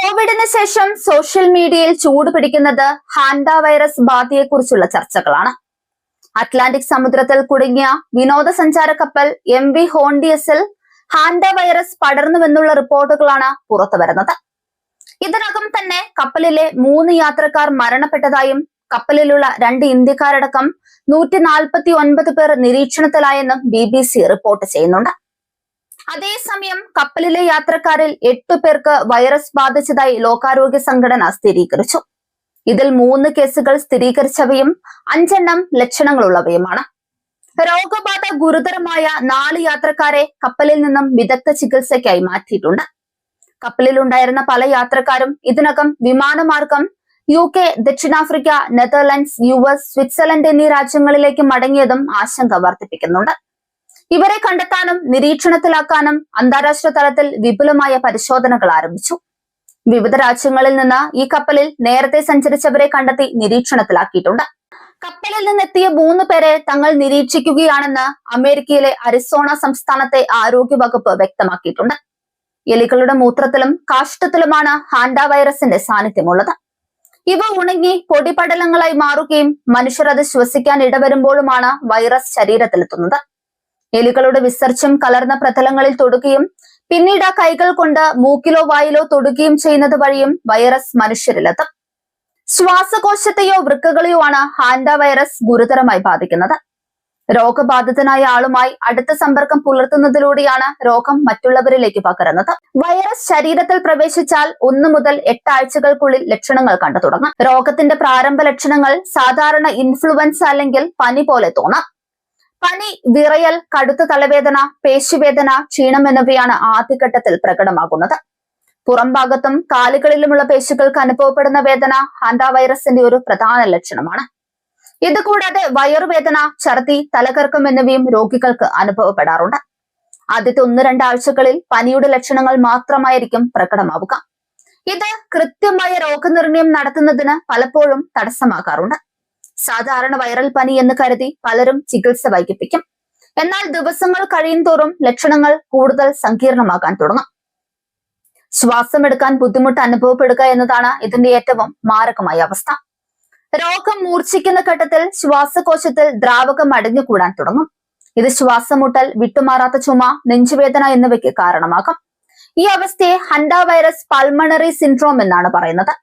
കോവിഡിന് ശേഷം സോഷ്യൽ മീഡിയയിൽ ചൂട് പിടിക്കുന്നത് ഹാൻഡ വൈറസ് ബാധയെക്കുറിച്ചുള്ള ചർച്ചകളാണ്. അറ്റ്ലാന്റിക് സമുദ്രത്തിൽ കുടുങ്ങിയ വിനോദസഞ്ചാര കപ്പൽ MV ഹോണ്ടിയസിൽ ഹാൻഡ വൈറസ് പടർന്നുവെന്നുള്ള റിപ്പോർട്ടുകളാണ് പുറത്തുവരുന്നത്. ഇതിനകം തന്നെ കപ്പലിലെ 3 യാത്രക്കാർ മരണപ്പെട്ടതായും കപ്പലിലുള്ള 2 ഇന്ത്യക്കാരടക്കം 149 പേർ നിരീക്ഷണത്തിലായെന്നും BBC റിപ്പോർട്ട് ചെയ്യുന്നുണ്ട്. അതേസമയം കപ്പലിലെ യാത്രക്കാരിൽ 8 പേർക്ക് വൈറസ് ബാധിച്ചതായി ലോകാരോഗ്യ സംഘടന സ്ഥിരീകരിച്ചു. ഇതിൽ 3 കേസുകൾ സ്ഥിരീകരിച്ചവയും 5 എണ്ണം ലക്ഷണങ്ങളുള്ളവയുമാണ്. രോഗബാധ ഗുരുതരമായ 4 യാത്രക്കാരെ കപ്പലിൽ നിന്നും വിദഗ്ധ ചികിത്സയ്ക്കായി മാറ്റിയിട്ടുണ്ട്. കപ്പലിലുണ്ടായിരുന്ന പല യാത്രക്കാരും ഇതിനകം വിമാനമാർഗം UK, ദക്ഷിണാഫ്രിക്ക, നെതർലൻഡ്സ്, US, സ്വിറ്റ്സർലൻഡ് എന്നീ രാജ്യങ്ങളിലേക്ക് മടങ്ങിയതും ആശങ്ക വർദ്ധിപ്പിക്കുന്നുണ്ട്. ഇവരെ കണ്ടെത്താനും നിരീക്ഷണത്തിലാക്കാനും അന്താരാഷ്ട്ര തലത്തിൽ വിപുലമായ പരിശോധനകൾ ആരംഭിച്ചു. വിവിധ രാജ്യങ്ങളിൽ നിന്ന് ഈ കപ്പലിൽ നേരത്തെ സഞ്ചരിച്ചവരെ കണ്ടെത്തി നിരീക്ഷണത്തിലാക്കിയിട്ടുണ്ട്. കപ്പലിൽ നിന്നെത്തിയ 3 പേരെ തങ്ങൾ നിരീക്ഷിക്കുകയാണെന്ന് അമേരിക്കയിലെ അരിസോണ സംസ്ഥാനത്തെ ആരോഗ്യ വകുപ്പ് വ്യക്തമാക്കിയിട്ടുണ്ട്. എലികളുടെ മൂത്രത്തിലും കാഷ്ടത്തിലുമാണ് ഹാൻഡ വൈറസിന്റെ സാന്നിധ്യമുള്ളത്. ഇവ ഉണങ്ങി പൊടിപടലങ്ങളായി മാറുകയും മനുഷ്യർ അത് ശ്വസിക്കാൻ ഇടവരുമ്പോഴുമാണ് വൈറസ് ശരീരത്തിലെത്തുന്നത്. എലികളുടെ വിസർജ്യം കലർന്ന പ്രതലങ്ങളിൽ തൊടുകയും പിന്നീട് ആ കൈകൾ കൊണ്ട് മൂക്കിലോ വായിലോ തൊടുകയും ചെയ്യുന്നത് വഴിയും വൈറസ് മനുഷ്യരിലെത്തും. ശ്വാസകോശത്തെയോ വൃക്കകളെയോ ആണ് ഹാൻഡ വൈറസ് ഗുരുതരമായി ബാധിക്കുന്നത്. രോഗബാധിതനായ ആളുമായി അടുത്ത സമ്പർക്കം പുലർത്തുന്നതിലൂടെയാണ് രോഗം മറ്റുള്ളവരിലേക്ക് പകരുന്നത്. വൈറസ് ശരീരത്തിൽ പ്രവേശിച്ചാൽ 1 മുതൽ 8 ആഴ്ചകൾക്കുള്ളിൽ ലക്ഷണങ്ങൾ കണ്ടു തുടങ്ങും. രോഗത്തിന്റെ പ്രാരംഭ ലക്ഷണങ്ങൾ സാധാരണ ഇൻഫ്ലുവൻസ അല്ലെങ്കിൽ പനി പോലെ തോന്നാം. പനി, വിറയൽ, കടുത്ത തലവേദന, പേശിവേദന, ക്ഷീണം എന്നിവയാണ് ആദ്യഘട്ടത്തിൽ പ്രകടമാകുന്നത്. പുറം ഭാഗത്തും കാലുകളിലുമുള്ള പേശികൾക്ക് അനുഭവപ്പെടുന്ന വേദന ഹാൻഡ വൈറസിന്റെ ഒരു പ്രധാന ലക്ഷണമാണ്. ഇതുകൂടാതെ വയറുവേദന, ഛർദി, തലകറക്കം എന്നിവയും രോഗികൾക്ക് അനുഭവപ്പെടാറുണ്ട്. ആദ്യത്തെ 1-2 ആഴ്ചകളിൽ പനിയുടെ ലക്ഷണങ്ങൾ മാത്രമായിരിക്കും പ്രകടമാവുക. ഇത് കൃത്യമായ രോഗനിർണയം നടത്തുന്നതിന് പലപ്പോഴും തടസ്സമാകാറുണ്ട്. സാധാരണ വൈറൽ പനി എന്ന് കരുതി പലരും ചികിത്സ വൈകിപ്പിക്കും. എന്നാൽ ദിവസങ്ങൾ കഴിയുന്തോറും ലക്ഷണങ്ങൾ കൂടുതൽ സങ്കീർണമാകാൻ തുടങ്ങും. ശ്വാസമെടുക്കാൻ ബുദ്ധിമുട്ട് അനുഭവപ്പെടുക എന്നതാണ് ഇതിന്റെ ഏറ്റവും മാരകമായ അവസ്ഥ. രോഗം മൂർച്ഛിക്കുന്ന ഘട്ടത്തിൽ ശ്വാസകോശത്തിൽ ദ്രാവകം അടിഞ്ഞുകൂടാൻ തുടങ്ങും. ഇത് ശ്വാസമുട്ടൽ, വിട്ടുമാറാത്ത ചുമ, നെഞ്ചുവേദന എന്നിവയ്ക്ക് കാരണമാകും. ഈ അവസ്ഥയെ ഹാൻഡ വൈറസ് പൾമണറി സിൻഡ്രോം എന്നാണ് പറയുന്നത്.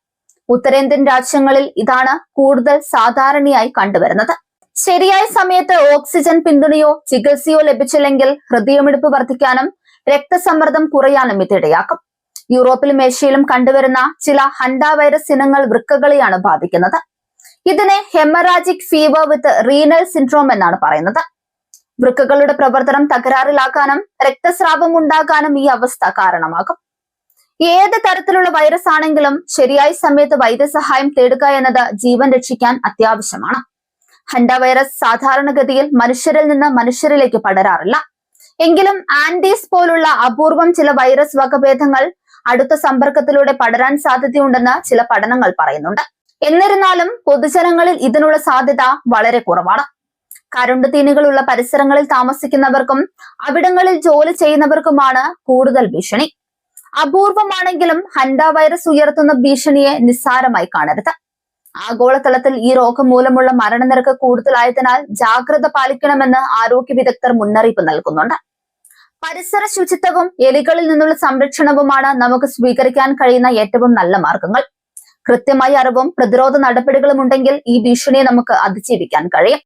ഉത്തരേന്ത്യൻ രാജ്യങ്ങളിൽ ഇതാണ് കൂടുതൽ സാധാരണയായി കണ്ടുവരുന്നത്. ശരിയായ സമയത്ത് ഓക്സിജൻ പിന്തുണയോ ചികിത്സയോ ലഭിച്ചില്ലെങ്കിൽ ഹൃദയമിടിപ്പ് വർദ്ധിക്കാനും രക്തസമ്മർദ്ദം കുറയാനും ഇതിടയാക്കും. യൂറോപ്പിലും ഏഷ്യയിലും കണ്ടുവരുന്ന ചില ഹാൻഡ വൈറസ് ഇനങ്ങൾ വൃക്കകളെയാണ് ബാധിക്കുന്നത്. ഇതിനെ ഹെമറാജിക് ഫീവർ വിത്ത് റീനൽ സിൻഡ്രോം എന്നാണ് പറയുന്നത്. വൃക്കകളുടെ പ്രവർത്തനം തകരാറിലാക്കാനും രക്തസ്രാവം ഉണ്ടാകാനും ഈ അവസ്ഥ കാരണമാകും. ഏത് തരത്തിലുള്ള വൈറസ് ആണെങ്കിലും ശരിയായ സമയത്ത് വൈദ്യസഹായം തേടുക എന്നത് ജീവൻ രക്ഷിക്കാൻ അത്യാവശ്യമാണ്. ഹാൻഡ വൈറസ് സാധാരണഗതിയിൽ മനുഷ്യരിൽ നിന്ന് മനുഷ്യരിലേക്ക് പടരാറില്ല. എങ്കിലും ആൻഡീസ് പോലുള്ള അപൂർവം ചില വൈറസ് വകഭേദങ്ങൾ അടുത്ത സമ്പർക്കത്തിലൂടെ പടരാൻ സാധ്യതയുണ്ടെന്ന് ചില പഠനങ്ങൾ പറയുന്നുണ്ട്. എന്നിരുന്നാലും പൊതുജനങ്ങളിൽ ഇതിനുള്ള സാധ്യത വളരെ കുറവാണ്. കരുണ്ട് തീനികളുള്ള പരിസരങ്ങളിൽ താമസിക്കുന്നവർക്കും അവിടങ്ങളിൽ ജോലി ചെയ്യുന്നവർക്കുമാണ് കൂടുതൽ ഭീഷണി. അപൂർവമാണെങ്കിലും ഹാൻഡ വൈറസ് ഉയർത്തുന്ന ഭീഷണിയെ നിസ്സാരമായി കാണരുത്. ആഗോളതലത്തിൽ ഈ രോഗം മൂലമുള്ള മരണനിരക്ക് കൂടുതലായതിനാൽ ജാഗ്രത പാലിക്കണമെന്ന് ആരോഗ്യ വിദഗ്ധർ മുന്നറിയിപ്പ് നൽകുന്നുണ്ട്. പരിസര ശുചിത്വവും എലികളിൽ നിന്നുള്ള സംരക്ഷണവുമാണ് നമുക്ക് സ്വീകരിക്കാൻ കഴിയുന്ന ഏറ്റവും നല്ല മാർഗങ്ങൾ. കൃത്യമായ അറിവും പ്രതിരോധ നടപടികളും ഉണ്ടെങ്കിൽ ഈ ഭീഷണിയെ നമുക്ക് അതിജീവിക്കാൻ കഴിയും.